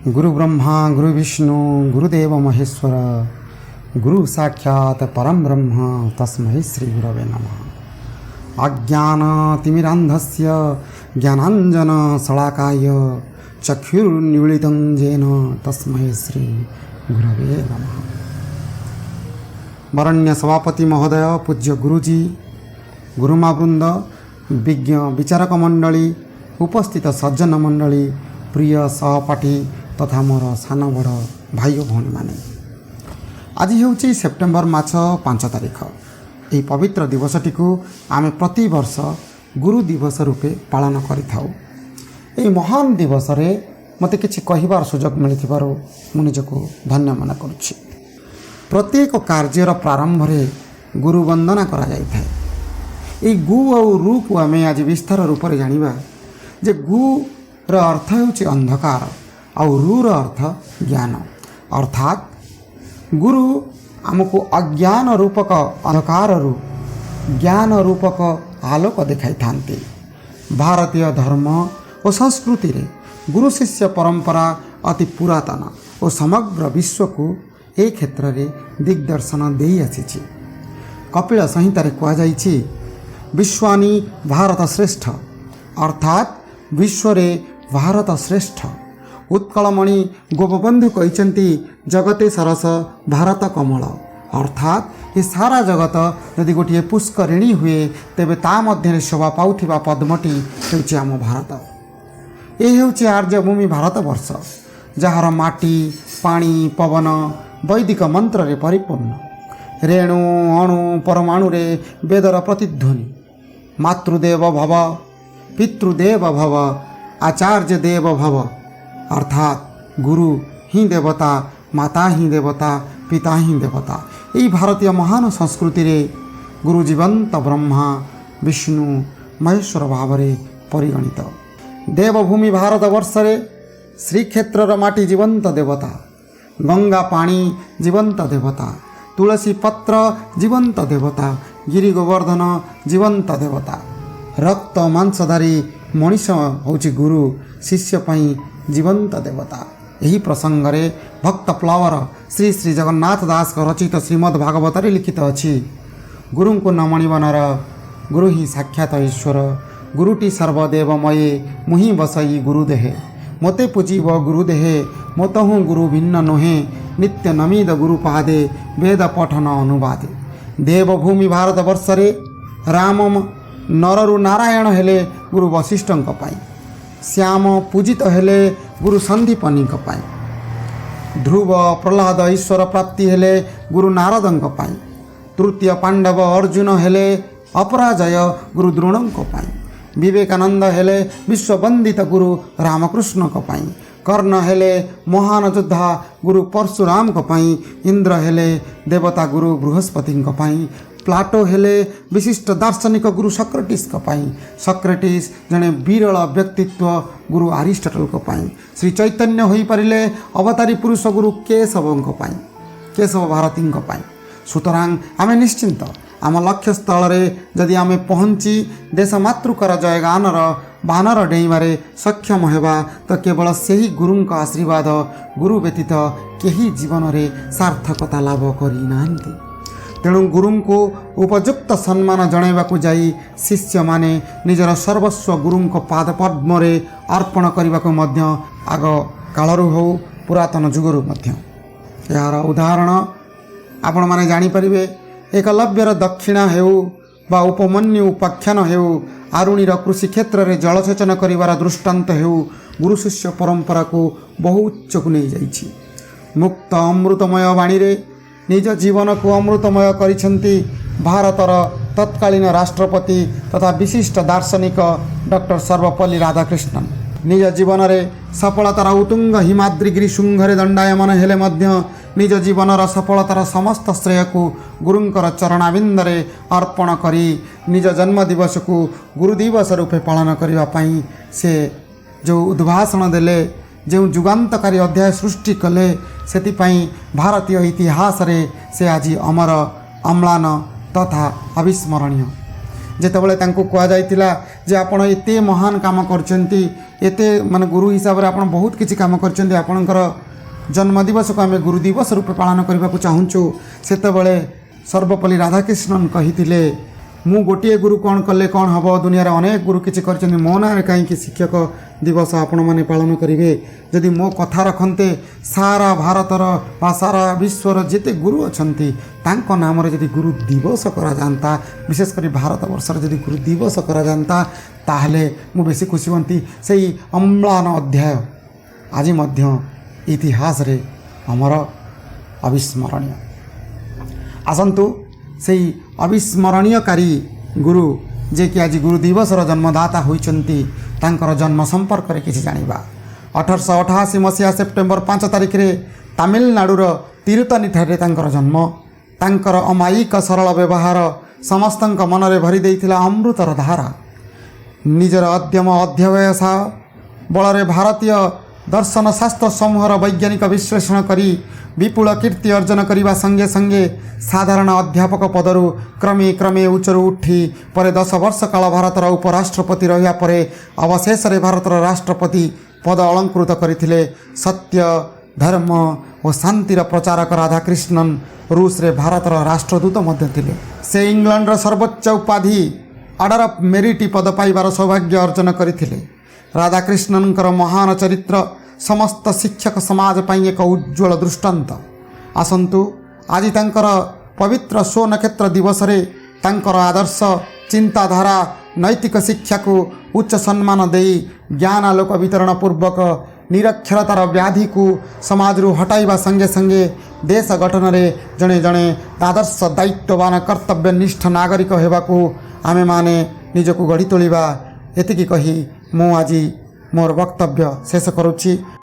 गुरु ब्रह्मा गुरु विष्णु गुरुदेव महेश्वर गुरु साक्षात परम ब्रह्म तस्मै श्री गुरवे नमः। अज्ञानतिमिरान्धस्य ज्ञानाञ्जन शलाकाय चक्षुर्न्मीलितं येन तस्मै श्री गुरवे नमः। वरण्य सभापति महोदय, पूज्य गुरुजी, गुरुमावृंद, विज्ञ विचारक मंडली, उपस्थित सज्जन मंडली, प्रिय सहपाठी तथा मोर सान बड़ भाई भौणी माने, आज हूँ सेप्टेम्बर मास 5 तारिख। यही पवित्र दिवसटी को आम प्रति वर्ष गुरु दिवस रूपे पालन करें। महान दिवस रे मते किछि कहिबार सुजोग मिलिथिबार मु निजको धन्य मन करुछि। प्रत्येक कार्यर प्रारंभ रे गुरु वंदना करा जाय थाए। ए गु और रु को आम आज विस्तार रूप से जानिबा जे गु र अर्थ होछि अंधकार और रु र अर्थ ज्ञान। अर्थात गुरु आमको अज्ञान रूपक अंधकार रु ज्ञान रूपक आलोक देखाई थांती। भारतीय धर्म और संस्कृति रे गुरु शिष्य परंपरा अति पुरातन और समग्र विश्व को ए क्षेत्र में दिग्दर्शन दे आसी। कपिल संहिता कह जाइछि विश्वानी भारत श्रेष्ठ, अर्थात विश्व रे भारत श्रेष्ठ। उत्कलमणि गोपबंधु कहते जगते सरस भारत कमल, अर्थात ये सारा जगत यदि गोटे पुष्करिणी हुए तेबे ता मध्य शोभा पाउथिबा पद्मटी हेउछि आम भारत। ये हेउछि आर्यभूमि भारत वर्ष, जार माटी पानी पवन वैदिक मंत्र रे परिपूर्ण। रेणु अणु परमाणु रे वेदर प्रतिध्वनि। मातृदेव भव पितृदेव भव आचार्य देव भव, अर्थात गुरु ही देवता, माता ही देवता, पिता ही देवता। यही भारतीय महान संस्कृति रे गुरु जीवंत ब्रह्मा विष्णु महेश्वर भाव में परिगणित। देवभूमि भारत वर्ष रे श्रीक्षेत्र माटी जीवंत देवता, गंगा पानी जीवंत देवता, तुलसी पत्र जीवंत देवता, गिरी गोवर्धन जीवंत देवता। रक्त मांसधारी मनीष होची गुरु शिष्य पई जीवंत देवता। यही प्रसंग रे भक्त प्लवर श्री श्री जगन्नाथ दास का रचित श्रीमद् भागवत रे लिखित अछि, गुरु को न मणिवनर गुरु ही साक्षात ईश्वर, गुरुटी सर्वदेवमये मुहि बसई गुरुदेहे। मोते पूजिब गुरुदेहे मोतहु गुरु भिन्न नोहे, नित्य नमिद गुरु पादे वेद पठन अनुवादे। देवभूमि भारत वर्ष रे राम नररु नारायण हेले गुरु वशिष्ठंक पाई, श्याम पूजित हेले गुरु संदीपनी पाई, ध्रुव प्रहलाद ईश्वर प्राप्ति हेले गुरु नारदंक पाई, तृतीय पांडव अर्जुन हेले अपराजय गुरु द्रोणंक पाई, विवेकानंद हेले विश्ववंदित गुरु रामकृष्ण पाई, कर्ण हेले महान योद्धा गुरु परशुराम पाई, इंद्र हेले देवता गुरु बृहस्पति पाई, प्लाटो हेले विशिष्ट दार्शनिक गुरु सक्रेटिस पाई, सक्रेटिस जने विरल व्यक्तित्व गुरु अरिस्टटल पाई, श्री चैतन्य होई परिले अवतारी पुरुष गुरु केशव पाई, केशव भारती पाई। सुतरां आमे निश्चिंत आम लक्ष्य स्थल रे जदि आमे पहुँची देश मातृकर जयगानर बानर डेइबारे सक्षम हेबा तो केवल सही गुरुंक आशीर्वाद गुरु व्यतीत केही जीवन रे सार्थकता लाभ करि नांती। तेणु गुरु को उपयुक्त सम्मान जणाइबाकु जाई शिष्य माने निजर सर्वस्व गुरु को पाद पद्म रे अर्पण करने मध्य आग कालरू हो पुरातन जुगरू मध्य। यार उदाहरण आपण माने जानी परिबे। एकलव्यर दक्षिणा हेउ बा उपमन्यु उपाख्यान हेउ, आरुणीर कृषि क्षेत्र रे जलसेचन करिवार दृष्टांत हेउ, गुरु शिष्य परंपरा को बहु उच्चकु नहीं जाइछि। मुक्त अमृतमय वाणी रे निज जीवन को अमृतमय करिसेंती भारतर तत्कालीन राष्ट्रपति तथा विशिष्ट दार्शनिक डॉक्टर सर्वपल्ली राधाकृष्णन। निज जीवन रे सफलतार उत्तुंग हिमाद्रिगिरी शुंघरे दंडायमान हेले मध्य निज जीवनर सफलतार समस्त श्रेय को गुरुंकर चरणाबिंदरे अर्पण करी निज जन्म दिवस को गुरु दिवस रूपे पालन करने पाई से जो उद्भाषण देले, जो जुगांतकारी अध्याय सृष्टि कले, सेतिपाई भारतीय इतिहास रे से आज अमर अम्लान तथा अविस्मरणीय। जेतेबेले तांको कह जाइतिला जे आपण एते महान काम करचंती, एते माने गुरु हिसाब से आप बहुत किसी काम करछन्ती आपणकर जन्मदिवस को आम गुरु दिवस रूपे पालन करने को चाहूँ सेतबले सर्वपल्ली राधाकृष्णन कही मु गोटे गुरु कौन कले कौन हम दुनिया अनेक गुरु किसी कर मो ना कहीं शिक्षक दिवस आपण मैंने पालन करेंगे जदि मो कथा रखते सारा भारतर बा सारा विश्वर जिते गुरु अच्छा नाम जदि गुरु दिवस करा जाता विशेषकर भारत वर्ष जदि गुरु दिवस करा जाता ताहले मु बेसी खुशी बनती से अम्लान अध्याय आज मध्य इतिहास रे हमर अविस्मरणीय आसतु से अविस्मरणीयकारी गुरु जे कि आज गुरु दिवसर जन्मदाता होइचंती तांकर जन्म संपर्क में किसी जानिबा 1888 मसीहा सेप्टेम्बर 5 तारिख रे तमिलनाडुर तिरुतनी ठारे तांकर जन्म तांकर अमायिक सरल व्यवहार समस्तंक मनरे भरी देइथिला अमृतर धारा निजर अध्यम अध्यवसाय बल भारतीय दर्शन शास्त्र समूहर वैज्ञानिक विश्लेषण करी विपुल कीर्ति अर्जन करने संगे संगे साधारण अध्यापक पदरु क्रमे क्रमे उच्चरू उठी पर 10 वर्ष काल भारतर उपराष्ट्रपति रहिया परे अवशेष भारतर राष्ट्रपति पद अलंकृत करथिले। सत्य धर्म और शांतिर प्रचारक राधाकृष्णन रूस रे भारतर राष्ट्रदूत मध्य थिले। से इंग्लैंड सर्वोच्च उपाधि ऑर्डर ऑफ मेरिट पद पाइबार सौभाग्य अर्जन करथिले। राधाकृष्णनकर महान चरित्र समस्त शिक्षक समाज पाई एक उज्ज्वल दृष्टांत। आसंतु आज तांकर पवित्र सो नक्षत्र दिवस रे तांकर आदर्श चिंताधारा नैतिक शिक्षा को उच्च सम्मान देई ज्ञान आलोक वितरण पूर्वक निरक्षरतार व्याधि को समाज रु हटाइबा संगे संगे देश गठन रे जणे जणे आदर्श दायित्ववान कर्तव्यनिष्ठ नागरिक हेबाकू आमे माने निजको गढ़ी तोलिबा एतिकी कही मु आज मोर वक्तव्य शेष करुछि।